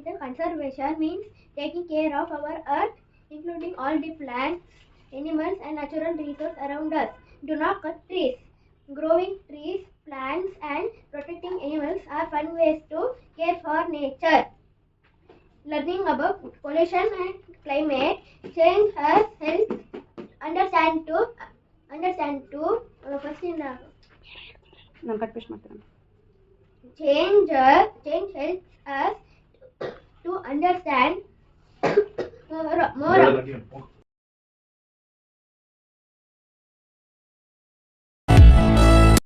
Environmental conservation means taking care of our earth, including all the plants, animals, and natural resources around us. Do not cut trees. Growing trees, plants, and protecting animals are fun ways to care for nature. Learning about pollution and climate change has helped understand to first in ನಾನು cut paste ಮಾಡ್ತೀನಿ. change helps us to understand more